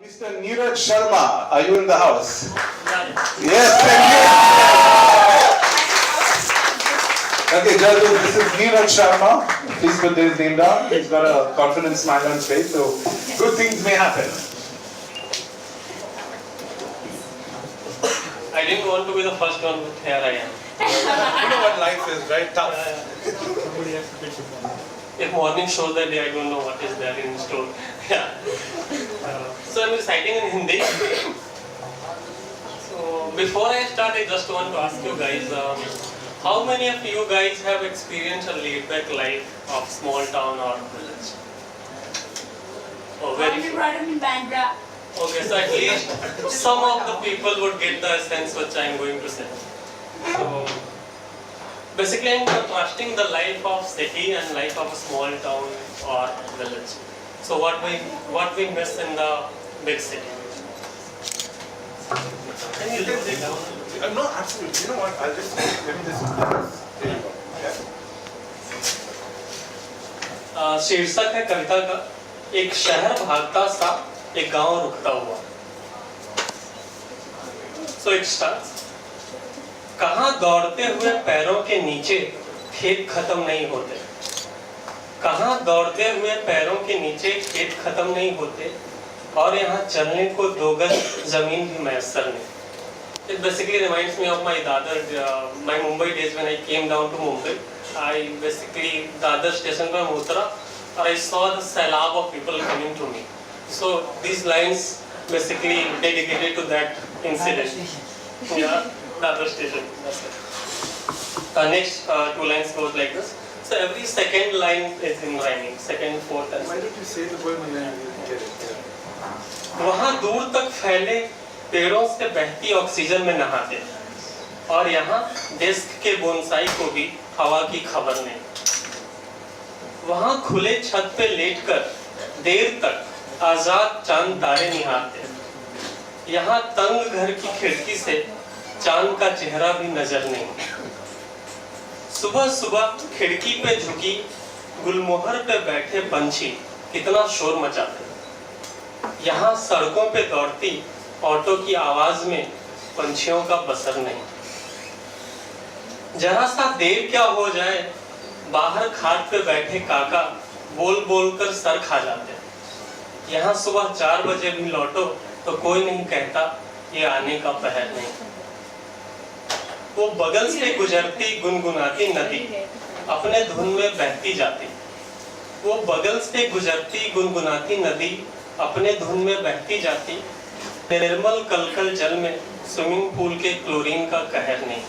Mr. Neeraj Sharma, are you in the house? Yes, thank you. Okay, Jadu, this is Neeraj Sharma. Please put his name down. He's got a confident smile on his face, so good things may happen. I didn't want to be the first one, but here I am. You know what life is, right? Tough. If morning shows that day, I don't know what is there in store. Yeah. So I'm reciting in Hindi. So before I start, I just want to ask you guys, how many of you guys have experienced a laid-back life of small town or village? Oh, very few. in Bandra. Okay, so at least some of the people would get the sense which I am going to say. So basically, I am contrasting the life of city and life of a small town or village. So what we miss in the big city. Can you just take down? No, absolutely. You know what? I'll just let me just. There you go. Yeah. शीर्षक है कविता का, एक शहर भागता सा एक गांव रुकता हुआ. So it starts. कहाँ दौड़ते हुए पैरों के नीचे खेत खत्म नहीं होते. कहाँ दौड़ते हुए पैरों के नीचे खेत खत्म नहीं होते और यहाँ चलने को 2 गज जमीन भी मैसर नहीं. It basically reminds me of my my Mumbai days when I came down to Mumbai. I basically Dadar station पर उतरा और I saw the सैलाब of people coming to me. So these lines basically dedicated to that incident. Yeah, Dadar station. That's it. Next 2 lines goes like this. So every second line is in rhyming. Second, fourth, and Why did you say the word when you get it? वहाँ दूर तक फैले पेड़ों से बहती oxygen में नहाते और यहाँ डेस्क के बोनसाई को भी हवा की खबर नहीं. वहाँ खुले छत पे लेटकर देर तक आजाद चांद तारे निहारते. यहाँ तंग घर की खिड़की से चांद का चेहरा भी नजर नहीं. सुबह सुबह खिड़की पे झुकी गुलमोहर पे बैठे पंछी कितना शोर मचाते. यहाँ सड़कों पे दौड़ती ऑटो की आवाज में पंछियों का बसर नहीं. जरा सा देर क्या हो जाए बाहर खाट पे बैठे काका बोल बोल कर सर खा जाते. यहाँ सुबह 4 बजे भी लौटो तो कोई नहीं कहता ये आने का पहर नहीं. वो बगल से गुजरती गुनगुनाती नदी अपने धुन में बहती जाती. वो बगल से गुजरती गुनगुनाती नदी अपने धुन में बहती जाती. निर्मल कलकल जल में स्विमिंग पूल के क्लोरीन का कहर नहीं.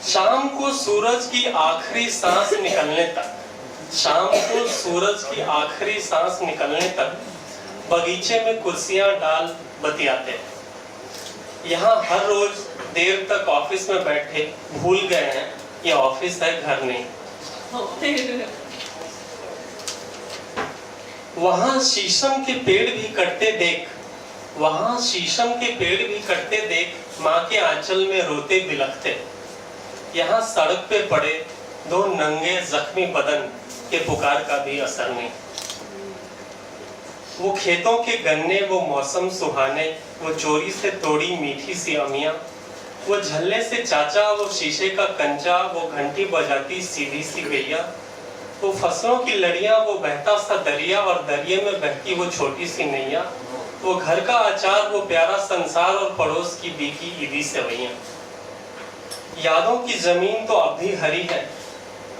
शाम को सूरज की आखिरी सांस निकलने तक, शाम को सूरज की आखिरी सांस निकलने तक बगीचे में कुर्सियां डाल बतियाते. यहाँ हर रोज देर तक ऑफिस में बैठे भूल गए हैं ये ऑफिस है घर नहीं. वहाँ शीशम के पेड़ भी कटते देख, वहाँ शीशम के पेड़ भी कटते देख माँ के आंचल में रोते बिलखते. यहाँ सड़क पे पड़े 2 नंगे जख्मी बदन के पुकार का भी असर नहीं. वो खेतों के गन्ने, वो मौसम सुहाने, वो चोरी से तोड़ी मीठी सी अमियां, वो झल्ले से चाचा, वो शीशे का कंचा, वो घंटी बजाती सीधी सी गैया, वो फसलों की लड़ियां, वो बहता सा दरिया और दरिया में बहती वो छोटी सी नैया, वो घर का अचार, वो प्यारा संसार और पड़ोस की बीकी ईदी सेवैयां. यादों की जमीन तो अब भी हरी है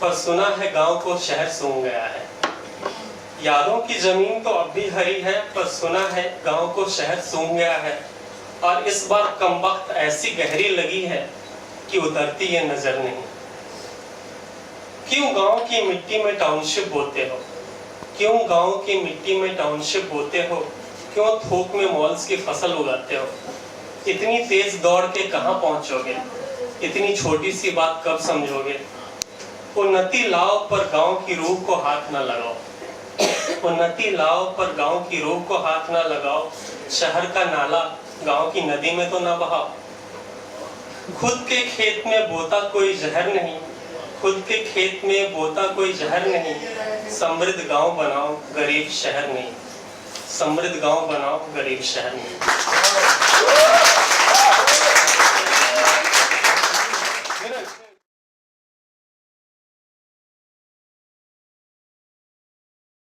पर सुना है गांव को शहर सूंघ गया है. यादों की जमीन तो अब भी हरी है पर सुना है गांव को शहर सूंघ गया है. और इस बार कमबख्त ऐसी गहरी लगी है कि उतरती ये नजर नहीं. क्यों गांव की मिट्टी में टाउनशिप बोते हो, क्यों गांव की मिट्टी में टाउनशिप बोते हो, क्यों थोक में मॉल्स की फसल उगाते हो. इतनी तेज दौड़ के कहाँ पहुंचोगे, इतनी छोटी सी बात कब समझोगे. उन्नति लाओ पर गांव की रूह को हाथ न लगाओ, उन्नति लाओ पर गांव की रूह को हाथ न लगाओ. शहर का नाला गांव की नदी में तो न बहाओ. खुद के खेत में बोता कोई जहर नहीं, खुद के खेत में बोता कोई जहर नहीं. समृद्ध गांव बनाओ गरीब शहर नहीं. समृद्ध गांव बनाओ, गरीब शहर में।